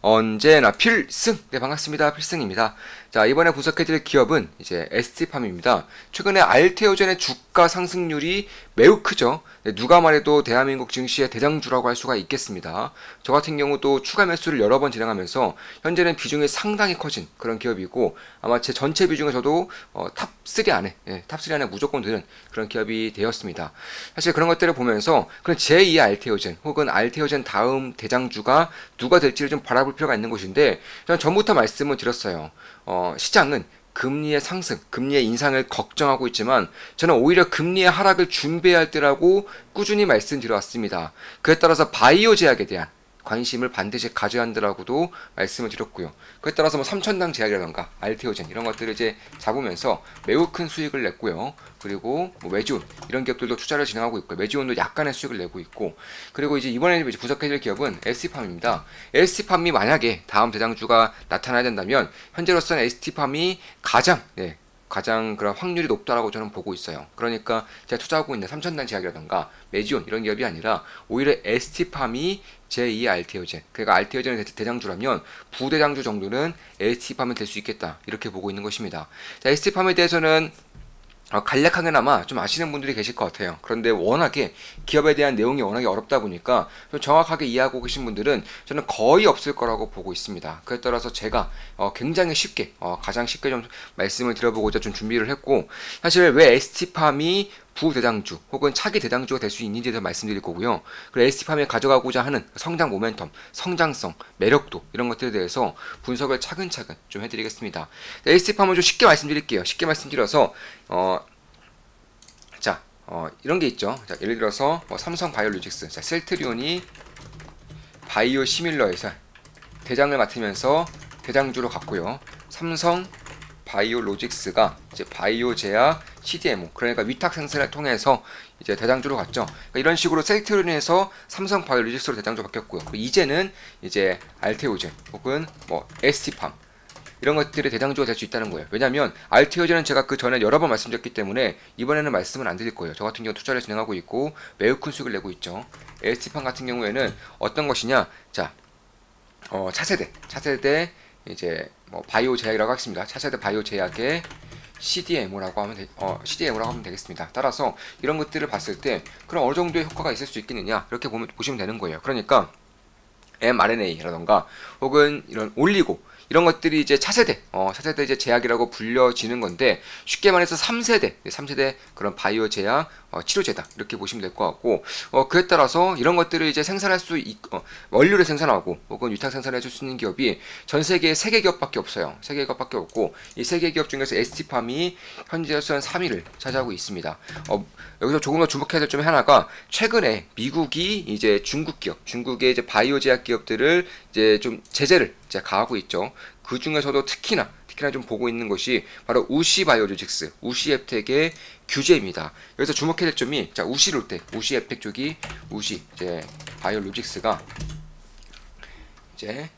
언제나 필승! 네, 반갑습니다. 필승입니다. 자, 이번에 분석해드릴 기업은 이제 ST팜입니다. 최근에 알테오젠의 주가 상승률이 매우 크죠. 네, 누가 말해도 대한민국 증시의 대장주라고 할 수가 있겠습니다. 저 같은 경우도 추가 매수를 여러 번 진행하면서 현재는 비중이 상당히 커진 그런 기업이고, 아마 제 전체 비중에서도 탑3 안에, 탑3 안에 무조건 드는 그런 기업이 되었습니다. 사실 그런 것들을 보면서 그런 제2의 알테오젠 혹은 알테오젠 다음 대장주가 누가 될지를 좀 바라볼 필요가 있는 것인데, 저는 전부터 말씀을 드렸어요. 시장은 금리의 상승, 금리의 인상을 걱정하고 있지만 저는 오히려 금리의 하락을 준비할 때라고 꾸준히 말씀드려왔습니다. 그에 따라서 바이오 제약에 대한 관심을 반드시 가져야 한다라고도 말씀을 드렸고요. 그에 따라서 뭐 삼천당 제약이라던가 알테오젠 이런 것들을 이제 잡으면서 매우 큰 수익을 냈고요. 그리고 뭐 메지온 이런 기업들도 투자를 진행하고 있고, 메지온도 약간의 수익을 내고 있고, 그리고 이제 이번에 이제 분석해줄 기업은 ST팜입니다. ST팜이 만약에 다음 대장주가 나타나야 된다면 현재로서는 ST팜이 가장 그런 확률이 높다라고 저는 보고 있어요. 그러니까 제가 투자하고 있는 삼천단 제약이라던가 메지온 이런 기업이 아니라 오히려 ST팜이 제2의 알테오젠, 그러니까 알테오젠의 대장주라면 부대장주 정도는 ST팜이 될 수 있겠다, 이렇게 보고 있는 것입니다. 자, ST팜에 대해서는 간략하게나마 좀 아시는 분들이 계실 것 같아요. 그런데 워낙에 기업에 대한 내용이 워낙에 어렵다 보니까 좀 정확하게 이해하고 계신 분들은 저는 거의 없을 거라고 보고 있습니다. 그에 따라서 제가 굉장히 쉽게 가장 쉽게 좀 말씀을 드려보고자 좀 준비를 했고, 사실 왜 ST팜이 부대장주 혹은 차기 대장주가 될 수 있는지에 대해서 말씀드릴 거고요. 그리고 ST팜이 가져가고자 하는 성장 모멘텀, 성장성, 매력도 이런 것들에 대해서 분석을 차근차근 좀 해드리겠습니다. ST팜을 좀 쉽게 말씀드릴게요. 쉽게 말씀드려서 이런 게 있죠. 자, 예를 들어서 삼성 바이오로직스, 자, 셀트리온이 바이오 시밀러에서 대장을 맡으면서 대장주로 갔고요. 삼성 바이오로직스가 이제 바이오 제약 CDMO, 그러니까 위탁 생산을 통해서 이제 대장주로 갔죠. 그러니까 이런 식으로 셀트리온에서 삼성 바이오로직스로 대장주로 바뀌었고요. 이제는 이제 알테오젠 혹은 뭐 ST팜 이런 것들이 대장주가 될 수 있다는 거예요. 왜냐하면 알테오젠은 제가 그 전에 여러 번 말씀드렸기 때문에 이번에는 말씀을 안 드릴 거예요. 저 같은 경우 투자를 진행하고 있고 매우 큰 수익을 내고 있죠. ST팜 같은 경우에는 어떤 것이냐, 자, 차세대 이제 뭐 바이오 제약이라고 하겠습니다. 차세대 바이오 제약의 CDMO라고 하면 되겠습니다. 따라서 이런 것들을 봤을 때 그럼 어느 정도의 효과가 있을 수 있겠느냐, 이렇게 보시면 되는 거예요. 그러니까 mRNA라던가 혹은 이런 올리고 이런 것들이 이제 차세대 이제 제약이라고 불려지는 건데, 쉽게 말해서 3세대 그런 바이오 제약 치료제다, 이렇게 보시면 될 것 같고, 그에 따라서 이런 것들을 이제 생산할 수 원료를 생산하고 혹은 위탁 생산을 해줄 수 있는 기업이 전 세계에 3개 기업밖에 없어요. 3개 기업밖에 없고, 이 3개 기업 중에서 ST팜이 현재로서는 3위를 차지하고 있습니다. 여기서 조금 더 주목해야 될 점이 하나가, 최근에 미국이 이제 중국의 이제 바이오 제약 기업들을 이제 좀 제재를 이제 가하고 있죠. 그 중에서도 특히나 좀 보고 있는 것이 바로 우시 바이오로직스, 우시 앱텍의 규제입니다. 여기서 주목해야 될 점이, 자, 우시 앱텍 쪽이 우시 이제 바이오로직스가 이제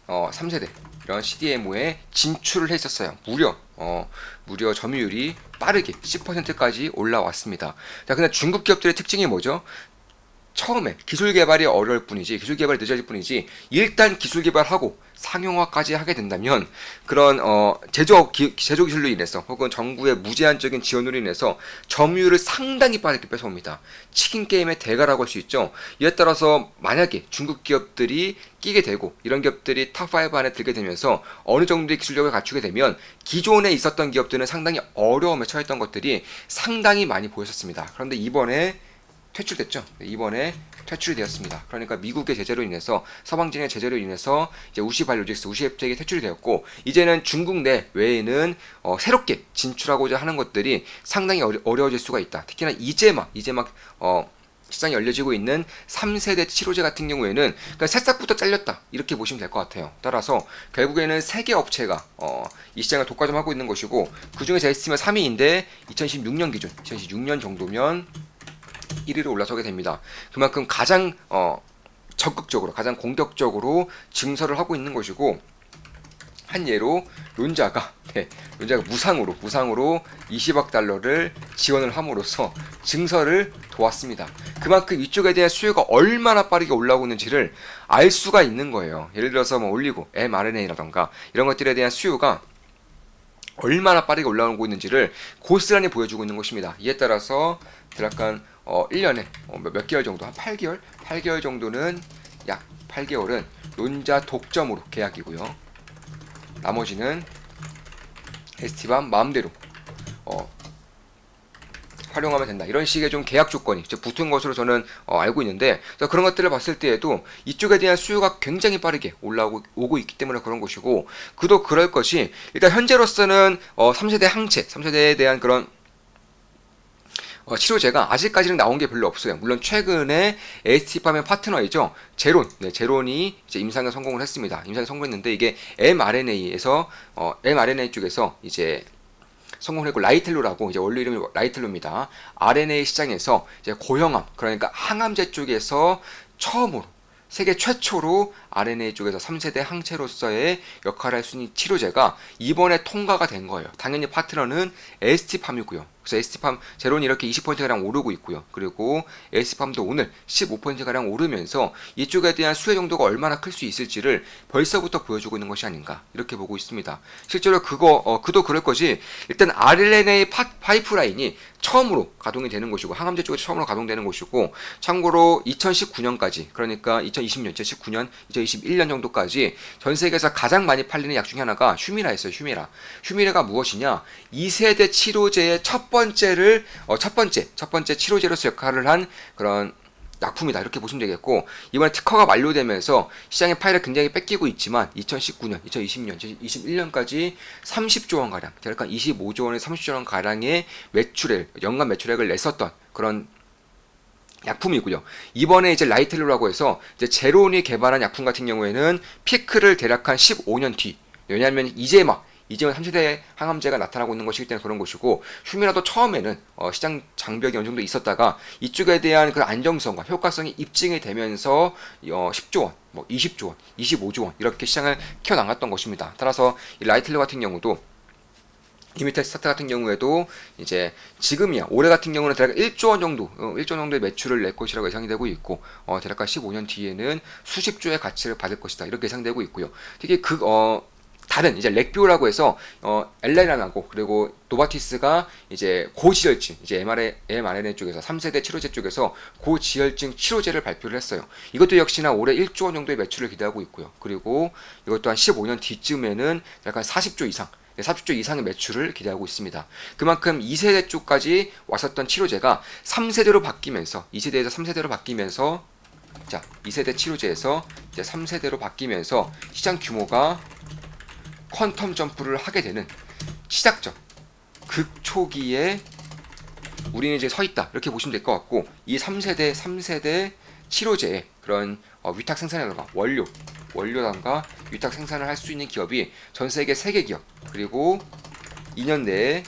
3세대 이런 CDMO에 진출을 했었어요. 무려 점유율이 빠르게 10%까지 올라왔습니다. 자, 근데 중국 기업들의 특징이 뭐죠? 처음에 기술 개발이 어려울 뿐이지, 기술 개발이 늦어질 뿐이지, 일단 기술 개발하고 상용화까지 하게 된다면 그런 제조 기술로 인해서 혹은 정부의 무제한적인 지원으로 인해서 점유율을 상당히 빠르게 뺏어옵니다. 치킨 게임의 대가라고 할 수 있죠. 이에 따라서 만약에 중국 기업들이 끼게 되고 이런 기업들이 탑5 안에 들게 되면서 어느 정도의 기술력을 갖추게 되면 기존에 있었던 기업들은 상당히 어려움에 처했던 것들이 상당히 많이 보였었습니다. 그런데 이번에 이번에 퇴출이 되었습니다. 그러니까 미국의 제재로 인해서, 서방진의 제재로 인해서 이제 우시 바이오로직스, 우시 앱텍이 퇴출이 되었고, 이제는 중국 내 외에는 새롭게 진출하고자 하는 것들이 상당히 어려워질 수가 있다. 특히나 이제 막 시장이 열려지고 있는 3세대 치료제 같은 경우에는 그러니까 새싹부터 잘렸다, 이렇게 보시면 될 것 같아요. 따라서 결국에는 3개 업체가 이 시장을 독과점하고 있는 것이고, 그 중에 제 에스티메이트 3위인데 2016년 기준 2016년 정도면 1위로 올라서게 됩니다. 그만큼 가장 적극적으로, 가장 공격적으로 증설을 하고 있는 것이고, 한 예로 론자가 무상으로 20억 달러를 지원을 함으로써 증설을 도왔습니다. 그만큼 이쪽에 대한 수요가 얼마나 빠르게 올라오고 있는지를 알 수가 있는 거예요. 예를 들어서 뭐 올리고 mRNA라던가 이런 것들에 대한 수요가 얼마나 빠르게 올라오고 있는지를 고스란히 보여주고 있는 것입니다. 이에 따라서 약간 1년에 몇 개월 정도, 한 8개월 정도는, 약 8개월은 론자 독점으로 계약이고요. 나머지는 ST밤 마음대로 활용하면 된다. 이런 식의 좀 계약 조건이 붙은 것으로 저는 알고 있는데, 그런 것들을 봤을 때에도 이쪽에 대한 수요가 굉장히 빠르게 오고 있기 때문에 그런 것이고, 그도 그럴 것이, 일단 현재로서는 3세대 항체, 3세대에 대한 그런 치료제가 아직까지는 나온 게 별로 없어요. 물론 최근에 ST팜의 파트너이죠. 제론이 이제 임상에 성공을 했습니다. 임상에 성공했는데 이게 mRNA 쪽에서 이제 성공을 했고, 라이텔로라고, 이제 원료 이름이 라이텔로입니다. RNA 시장에서 이제 고형암, 그러니까 항암제 쪽에서 처음으로, 세계 최초로 RNA 쪽에서 3세대 항체로서의 역할을 할 수 있는 치료제가 이번에 통과가 된 거예요. 당연히 파트너는 ST팜이고요. 그래서 ST팜 제론이 이렇게 20%가량 오르고 있고요. 그리고 ST팜도 오늘 15%가량 오르면서 이쪽에 대한 수요 정도가 얼마나 클 수 있을지를 벌써부터 보여주고 있는 것이 아닌가, 이렇게 보고 있습니다. 실제로 그도 그럴 것이, 일단 RNA 파이프라인이 처음으로 가동이 되는 것이고, 항암제 쪽에서 처음으로 가동되는 것이고, 참고로 2019년까지, 그러니까 2020년, 2019년, 2021년 정도까지 전 세계에서 가장 많이 팔리는 약 중에 하나가 휴미라였어요. 휴미라가 무엇이냐? 2세대 치료제의 첫 번째 치료제로서 역할을 한 그런 약품이다, 이렇게 보시면 되겠고, 이번에 특허가 만료되면서 시장의 파일을 굉장히 뺏기고 있지만 2019년, 2020년, 2021년까지 30조 원가량, 그러니까 25조 원에 30조 원가량의 연간 매출액을 냈었던 그런 약품이고요. 이번에 이제 라이텔로라고 해서 이제 제론이 개발한 약품 같은 경우에는 피크를 대략 한 15년 뒤, 왜냐하면 이제 3세대 항암제가 나타나고 있는 것이기 때문에 그런 것이고, 휴미라도 처음에는 시장 장벽이 어느 정도 있었다가 이쪽에 대한 그 안정성과 효과성이 입증이 되면서 10조 원, 20조 원, 25조 원 이렇게 시장을 키워나갔던 것입니다. 따라서 이 라이텔로 같은 경우도, 이미텔 스타트 같은 경우에도 이제 지금이야, 올해 같은 경우는 대략 1조 원 정도의 매출을 낼 것이라고 예상이 되고 있고, 대략 15년 뒤에는 수십조의 가치를 받을 것이다, 이렇게 예상되고 있고요. 특히 다른 이제 렉비오라고 해서 엘레나하고 그리고 노바티스가 이제 고지혈증, 이제 mRNA 쪽에서 3세대 치료제 쪽에서 고지혈증 치료제를 발표를 했어요. 이것도 역시나 올해 1조 원 정도의 매출을 기대하고 있고요. 그리고 이것도 한 15년 뒤쯤에는 약간 40조 이상의 매출을 기대하고 있습니다. 그만큼 2세대 쪽까지 왔었던 치료제가 3세대로 바뀌면서, 2세대에서 3세대로 바뀌면서, 2세대 치료제에서 이제 3세대로 바뀌면서 시장 규모가 퀀텀 점프를 하게 되는 시작점, 극초기에 우리는 이제 서 있다, 이렇게 보시면 될 것 같고, 이 3세대 치료제의 그런 위탁 생산이라든가 원료단가 위탁 생산을 할 수 있는 기업이 전 세계 3개 기업, 그리고 2년 내에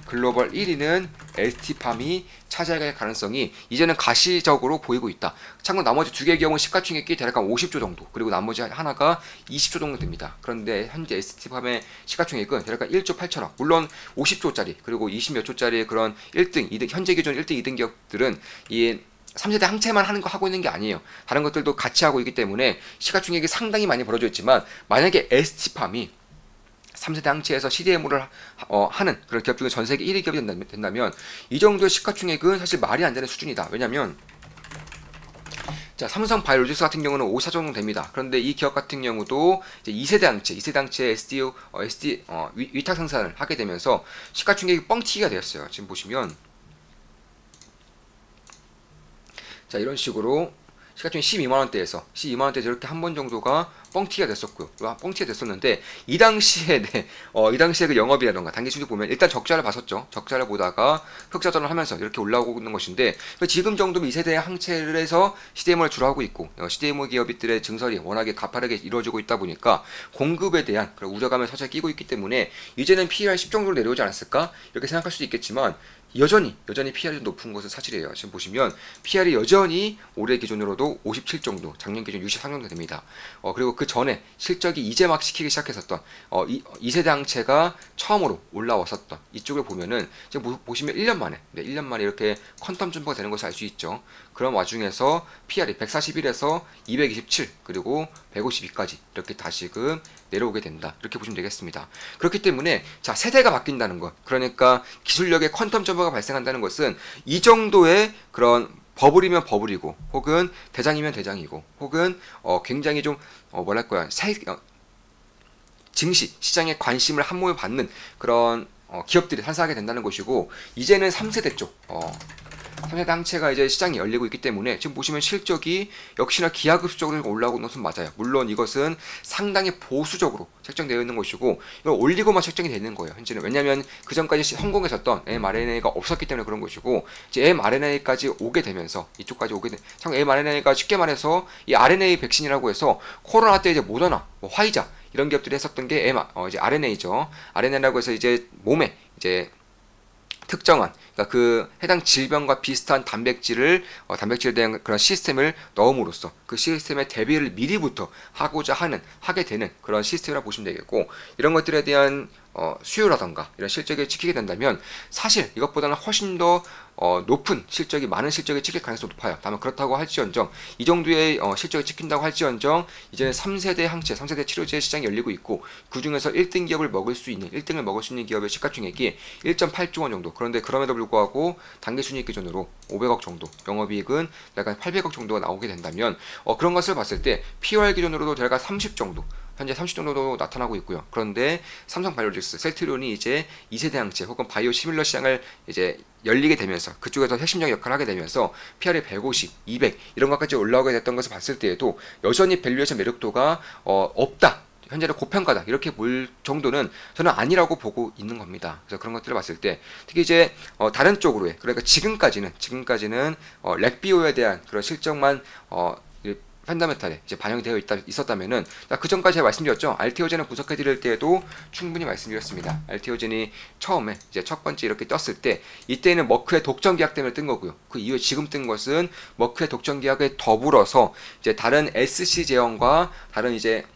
글로벌 1위는 ST팜이 차지할 가능성이 이제는 가시적으로 보이고 있다. 참고로 나머지 2개 기업은 시가총액이 대략 50조 정도, 그리고 나머지 하나가 20조 정도 됩니다. 그런데 현재 ST팜의 시가총액은 대략 1조 8천억, 물론 50조짜리 그리고 20몇 조짜리의 그런 1등, 2등, 현재 기준 1등, 2등 기업들은 이 3세대 항체만 하고 있는 게 아니에요. 다른 것들도 같이 하고 있기 때문에 시가총액이 상당히 많이 벌어져 있지만, 만약에 ST팜이 3세대 항체에서 CDMO를 하는 그런 기업 중에 전 세계 1위 기업이 된다면 이 정도의 시가총액은 사실 말이 안 되는 수준이다. 왜냐면 삼성 바이오로직스 같은 경우는 5차 정도 됩니다. 그런데 이 기업 같은 경우도 이제 2세대 항체 위탁 생산을 하게 되면서 시가총액이 뻥튀기가 되었어요. 지금 보시면 이런 식으로 시가총액 12만원대에서 이렇게 한 번 정도가 뻥튀기가 됐었고요. 뻥튀기가 됐었는데, 이 당시에 그 영업이라던가 단기 수익 보면 일단 적자를 봤었죠. 적자를 보다가 흑자전을 하면서 이렇게 올라오고 있는 것인데, 지금 정도면 2세대 항체를 해서 CDMO를 주로 하고 있고, CDMO 기업들의 증설이 워낙에 가파르게 이루어지고 있다 보니까 공급에 대한 그런 우려감을 서서히 끼고 있기 때문에 이제는 PER 10 정도로 내려오지 않았을까, 이렇게 생각할 수도 있겠지만, 여전히 PR이 높은 것은 사실이에요. 지금 보시면 PR이 여전히 올해 기준으로도 57 정도, 작년 기준 63 정도 됩니다. 그리고 그 전에 실적이 이제 막 시키기 시작했었던 2세대 항체가 처음으로 올라왔었던 이쪽을 보면은 지금 보시면 1년 만에 1년 만에 이렇게 퀀텀 점프가 되는 것을 알 수 있죠. 그런 와중에서 PR이 141에서 227 그리고 152까지 이렇게 다시금 내려오게 된다. 이렇게 보시면 되겠습니다. 그렇기 때문에 자, 세대가 바뀐다는 것, 그러니까 기술력의 퀀텀 점프가 발생한다는 것은 이 정도의 그런 버블이면 버블이고, 혹은 대장이면 대장이고, 혹은 굉장히 좀 뭐랄까요, 증시 시장에 관심을 한 몸에 받는 그런 기업들이 탄생하게 된다는 것이고, 이제는 3세대 쪽 3세대 항체가 이제 시장이 열리고 있기 때문에 지금 보시면 실적이 역시나 기하급수적으로 올라오는 것은 맞아요. 물론 이것은 상당히 보수적으로 책정되어 있는 것이고, 이걸 올리고만 책정이 되는 거예요. 현재는. 왜냐하면 그 전까지 성공했었던 mRNA가 없었기 때문에 그런 것이고, 이제 mRNA까지 오게 되면서 이쪽까지 오게 돼. 참 mRNA가 쉽게 말해서 이 RNA 백신이라고 해서 코로나 때 이제 모더나, 화이자 이런 기업들이 했었던 게 이제 RNA죠. RNA라고 해서 이제 몸에 이제 특정한, 그러니까 그 해당 질병과 비슷한 단백질에 대한 그런 시스템을 넣음으로써 그 시스템의 대비를 미리부터 하게 되는 그런 시스템이라고 보시면 되겠고, 이런 것들에 대한 수요라던가 이런 실적이 찍히게 된다면 사실 이것보다는 훨씬 더 높은 실적이, 많은 실적이 찍힐 가능성이 높아요. 다만 그렇다고 할지언정, 이 정도의 실적이 찍힌다고 할지언정, 이제는 3세대 항체, 3세대 치료제 시장이 열리고 있고, 그 중에서 1등 기업을 먹을 수 있는, 1등을 먹을 수 있는 기업의 시가총액이 1.8조 원 정도. 그런데 그럼에도 불구하고 당기순이익 기준으로 500억 정도, 영업이익은 약간 800억 정도가 나오게 된다면, 그런 것을 봤을 때 POR 기준으로도 대략 30 정도, 현재 30 정도도 나타나고 있고요. 그런데 삼성바이오로직스, 셀트리온이 이제 2세대 항체 혹은 바이오 시밀러 시장을 이제 열리게 되면서, 그쪽에서 핵심적 역할을 하게 되면서 PR이 150, 200 이런 것까지 올라오게 됐던 것을 봤을 때에도 여전히 밸류에이션 매력도가 없다, 현재는 고평가다, 이렇게 볼 정도는 저는 아니라고 보고 있는 겁니다. 그래서 그런 것들을 봤을 때 특히 이제 다른 쪽으로의, 그러니까 지금까지는 렉비오에 대한 그런 실적만 펀더멘탈에 이제 반영이 되어 있었다면은, 그 전까지 제가 말씀드렸죠. 알테오젠을 분석해 드릴 때에도 충분히 말씀드렸습니다. 알테오젠이 처음에 이제 첫 번째 이렇게 떴을 때, 이때는 머크의 독점 계약 때문에 뜬 거고요. 그 이후에 지금 뜬 것은 머크의 독점 계약에 더불어서 이제 다른 SC 제형과 다른 이제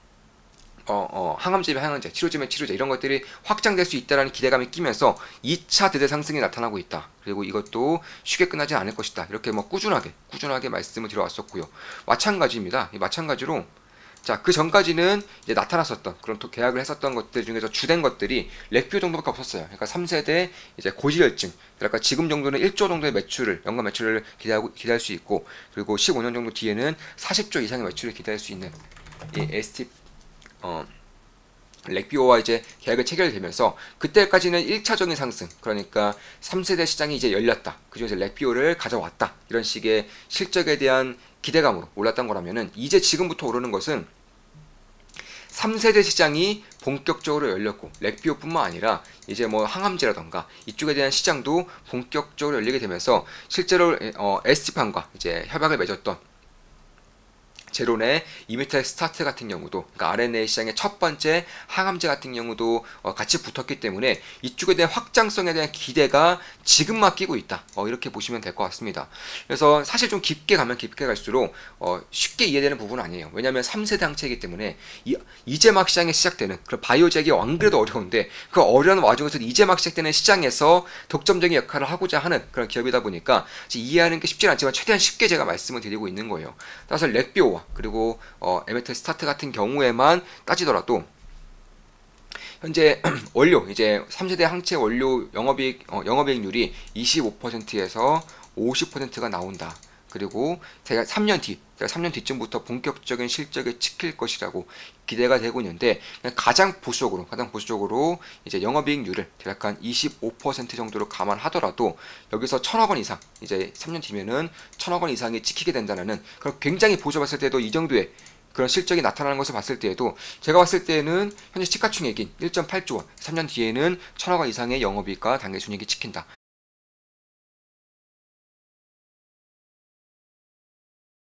항암제면 항암제, 치료제면 치료제, 이런 것들이 확장될 수 있다는 기대감이 끼면서 2차 대대 상승이 나타나고 있다. 그리고 이것도 쉽게 끝나지 않을 것이다. 이렇게 꾸준하게 말씀을 드려왔었고요. 마찬가지입니다. 마찬가지로 자, 그 전까지는 이제 나타났었던 그런 계약을 했었던 것들 중에서 주된 것들이 렉비오 정도밖에 없었어요. 그러니까 3세대 이제 고지혈증, 그러니까 지금 정도는 1조 정도의 매출을, 연간 매출을 기대할 수 있고, 그리고 15년 정도 뒤에는 40조 이상의 매출을 기대할 수 있는 이 ST 렉비오와 이제 계약을 체결되면서, 그때까지는 1차적인 상승, 그러니까 3세대 시장이 이제 열렸다, 그중에서 렉비오를 가져왔다, 이런 식의 실적에 대한 기대감으로 올랐던 거라면은, 이제 지금부터 오르는 것은 3세대 시장이 본격적으로 열렸고, 렉비오뿐만 아니라 이제 뭐 항암제라던가 이쪽에 대한 시장도 본격적으로 열리게 되면서, 실제로 ST팜과 이제 협약을 맺었던 제론의 이미탈 스타트 같은 경우도, 그러니까 RNA 시장의 첫 번째 항암제 같은 경우도 같이 붙었기 때문에 이쪽에 대한 확장성에 대한 기대가 지금 막 끼고 있다, 이렇게 보시면 될 것 같습니다. 그래서 사실 좀 깊게 가면 깊게 갈수록 쉽게 이해되는 부분은 아니에요. 왜냐하면 3세대 항체이기 때문에 이제 막 시장이 시작되는, 그런 바이오잭이 안 그래도 어려운데 그 어려운 와중에서 이제 막 시작되는 시장에서 독점적인 역할을 하고자 하는 그런 기업이다 보니까 이해하는 게 쉽지 않지만 최대한 쉽게 제가 말씀을 드리고 있는 거예요. 따라서 렉비오와 그리고 에메탈 스타트 같은 경우에만 따지더라도 현재 원료, 이제 3세대 항체 원료 영업이익률이 25%에서 50%가 나온다. 그리고 제가 3년 뒤쯤부터 본격적인 실적이 찍힐 것이라고 기대가 되고 있는데, 가장 보수적으로 이제 영업이익률을 대략 한 25% 정도로 감안하더라도 여기서 1,000억 원 이상, 이제 3년 뒤면은 1,000억 원 이상이 찍히게 된다는, 그럼 굉장히 보수봤을 때도 이 정도의 그런 실적이 나타나는 것을 봤을 때에도, 제가 봤을 때는 현재 시가총액인 1.8조 원, 3년 뒤에는 1,000억 원 이상의 영업이익과 당기순이익이 찍힌다.